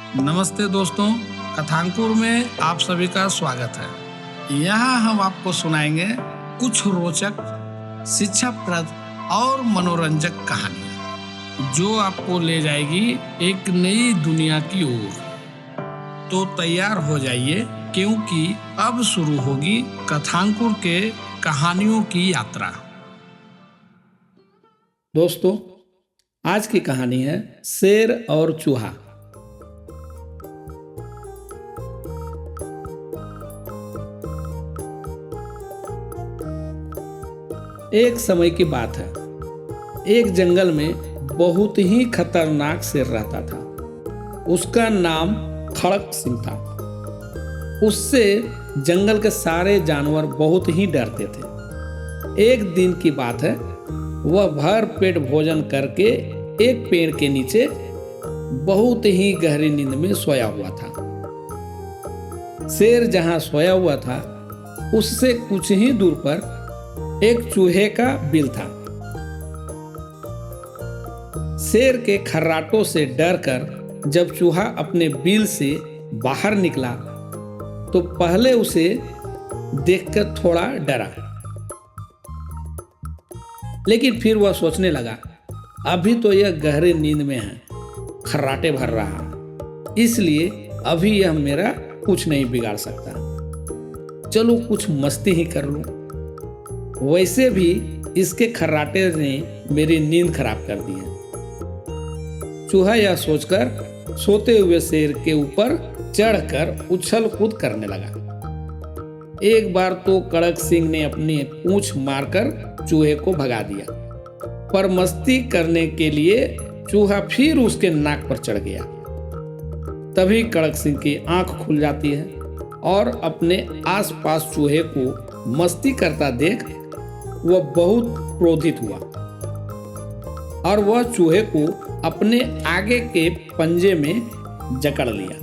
नमस्ते दोस्तों, कथांकुर में आप सभी का स्वागत है। यहाँ हम आपको सुनाएंगे कुछ रोचक, शिक्षाप्रद और मनोरंजक कहानियाँ जो आपको ले जाएगी एक नई दुनिया की ओर। तो तैयार हो जाइए, क्योंकि अब शुरू होगी कथांकुर के कहानियों की यात्रा। दोस्तों, आज की कहानी है शेर और चूहा। एक समय की बात है, एक जंगल में बहुत ही खतरनाक शेर रहता था। उसका नाम खड़क सिंह था। उससे जंगल के सारे जानवर बहुत ही डरते थे। एक दिन की बात है, वह भर पेट भोजन करके एक पेड़ के नीचे बहुत ही गहरी नींद में सोया हुआ था। शेर जहां सोया हुआ था, उससे कुछ ही दूर पर एक चूहे का बिल था। शेर के खर्राटों से डरकर जब चूहा अपने बिल से बाहर निकला तो पहले उसे देखकर थोड़ा डरा, लेकिन फिर वह सोचने लगा, अभी तो यह गहरे नींद में है, खर्राटे भर रहा, इसलिए अभी यह मेरा कुछ नहीं बिगाड़ सकता। चलो कुछ मस्ती ही कर लूं। वैसे भी इसके खर्राटे ने मेरी नींद खराब कर दी है। चूहा यह सोचकर सोते हुए शेर के ऊपर चढ़कर उछल कूद करने लगा। एक बार तो कड़क सिंह ने अपनी पूंछ मारकर चूहे को भगा दिया, पर मस्ती करने के लिए चूहा फिर उसके नाक पर चढ़ गया। तभी कड़क सिंह की आंख खुल जाती है और अपने आसपास चूहे को मस्ती करता देख वह बहुत क्रोधित हुआ और वह चूहे को अपने आगे के पंजे में जकड़ लिया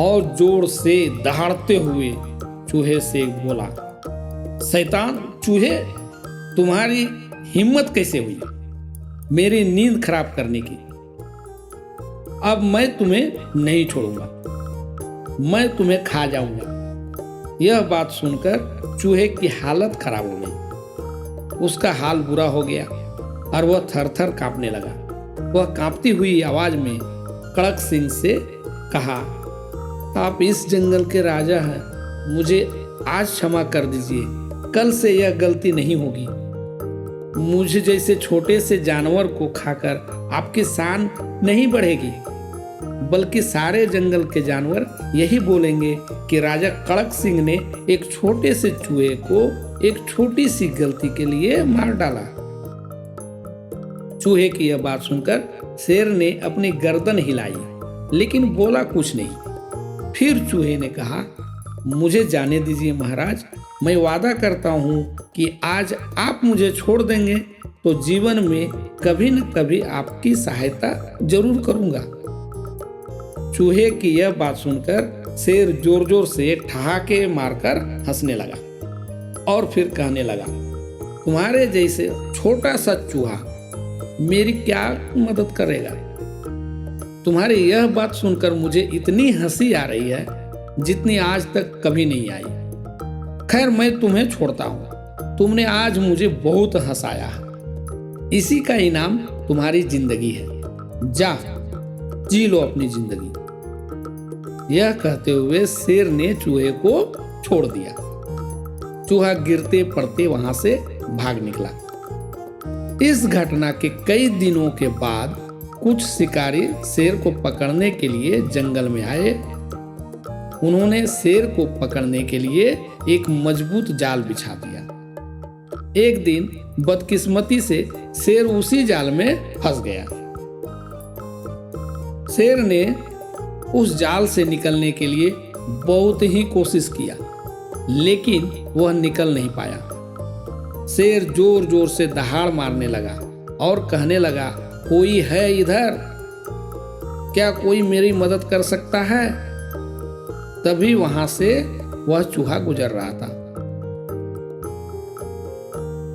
और जोर से दहाड़ते हुए चूहे से बोला, शैतान चूहे, तुम्हारी हिम्मत कैसे हुई मेरी नींद खराब करने की? अब मैं तुम्हें नहीं छोड़ूंगा, मैं तुम्हें खा जाऊंगा। यह बात सुनकर चूहे की हालत खराब हो गई। उसका हाल बुरा हो गया और वह थर-थर कांपने लगा। वह कांपती हुई आवाज में कड़क सिंह से कहा, आप इस जंगल के राजा हैं, मुझे आज क्षमा कर दीजिए, कल से यह गलती नहीं होगी। मुझे जैसे छोटे से जानवर को खाकर आपकी शान नहीं बढ़ेगी, बल्कि सारे जंगल के जानवर यही बोलेंगे कि राजा कड़क सिंह ने एक छोटे से चूहे को एक छोटी सी गलती के लिए मार डाला। चूहे की यह बात सुनकर शेर ने अपनी गर्दन हिलाई, लेकिन बोला कुछ नहीं। फिर चूहे ने कहा, मुझे जाने दीजिए महाराज, मैं वादा करता हूं कि आज आप मुझे छोड़ देंगे तो जीवन में कभी न कभी आपकी सहायता जरूर करूंगा। चूहे की यह बात सुनकर शेर जोर जोर से ठहाके मारकर हंसने लगा और फिर कहने लगा, तुम्हारे जैसे छोटा सा चूहा मेरी क्या मदद करेगा? तुम्हारी यह बात सुनकर मुझे इतनी हंसी आ रही है जितनी आज तक कभी नहीं आई। खैर, मैं तुम्हें छोड़ता हूं, तुमने आज मुझे बहुत हंसाया, इसी का इनाम तुम्हारी जिंदगी है, जा जी लो अपनी जिंदगी। यह कहते हुए शेर ने चूहे को छोड़ दिया। चूहा गिरते पड़ते वहां से भाग निकला। इस घटना के कई दिनों के बाद कुछ शिकारी शेर को पकड़ने के लिए जंगल में आए। उन्होंने शेर को पकड़ने के लिए एक मजबूत जाल बिछा दिया। एक दिन बदकिस्मती से शेर उसी जाल में फंस गया। शेर ने उस जाल से निकलने के लिए बहुत ही कोशिश किया, लेकिन वह निकल नहीं पाया। शेर जोर जोर से दहाड़ मारने लगा और कहने लगा, कोई है इधर? क्या कोई मेरी मदद कर सकता है? तभी वहां से वह चूहा गुजर रहा था।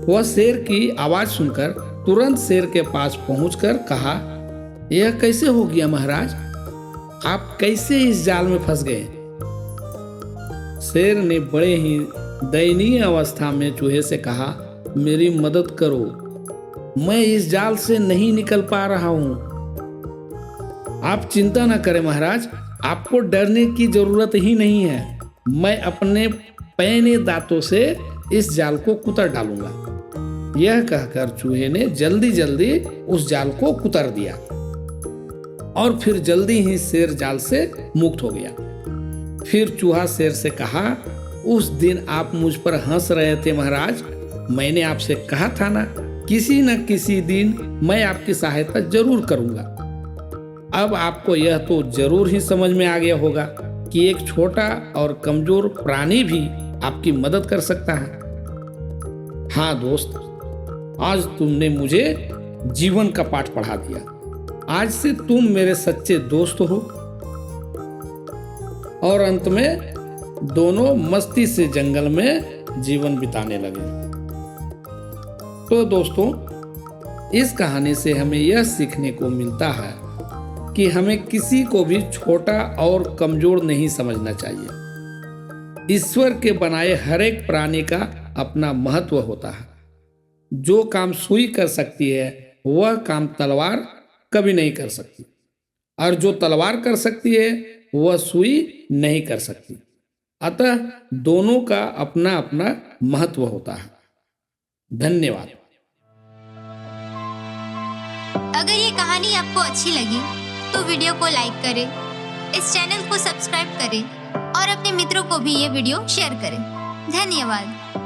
वह शेर की आवाज सुनकर तुरंत शेर के पास पहुंचकर कहा, यह कैसे हो गया महाराज? आप कैसे इस जाल में फंस गए? शेर ने बड़े ही दयनीय अवस्था में चूहे से कहा, मेरी मदद करो, मैं इस जाल से नहीं निकल पा रहा हूं। आप चिंता न करें महाराज, आपको डरने की जरूरत ही नहीं है। मैं अपने पैने दांतों से इस जाल को कुतर डालूंगा। यह कहकर चूहे ने जल्दी जल्दी उस जाल को कुतर दिया और फिर जल्दी ही शेर जाल से मुक्त हो गया। फिर चूहा शेर से कहा, उस दिन आप मुझ पर हंस रहे थे महाराज, मैंने आपसे कहा था ना, किसी न किसी दिन मैं आपकी सहायता जरूर करूंगा। अब आपको यह तो जरूर ही समझ में आ गया होगा कि एक छोटा और कमजोर प्राणी भी आपकी मदद कर सकता है। हाँ दोस्त, आज तुमने मुझे जीवन का पाठ पढ़ा दिया। आज से तुम मेरे सच्चे दोस्त हो। और अंत में दोनों मस्ती से जंगल में जीवन बिताने लगे। तो दोस्तों, इस कहानी से हमें यह सीखने को मिलता है कि हमें किसी को भी छोटा और कमजोर नहीं समझना चाहिए। ईश्वर के बनाए हर एक प्राणी का अपना महत्व होता है। जो काम सुई कर सकती है वह काम तलवार कभी नहीं कर सकती, और जो तलवार कर सकती है वह सुई नहीं कर सकती। अतः दोनों का अपना अपना महत्व होता है। धन्यवाद। अगर ये कहानी आपको अच्छी लगी तो वीडियो को लाइक करें, इस चैनल को सब्सक्राइब करें और अपने मित्रों को भी ये वीडियो शेयर करें। धन्यवाद।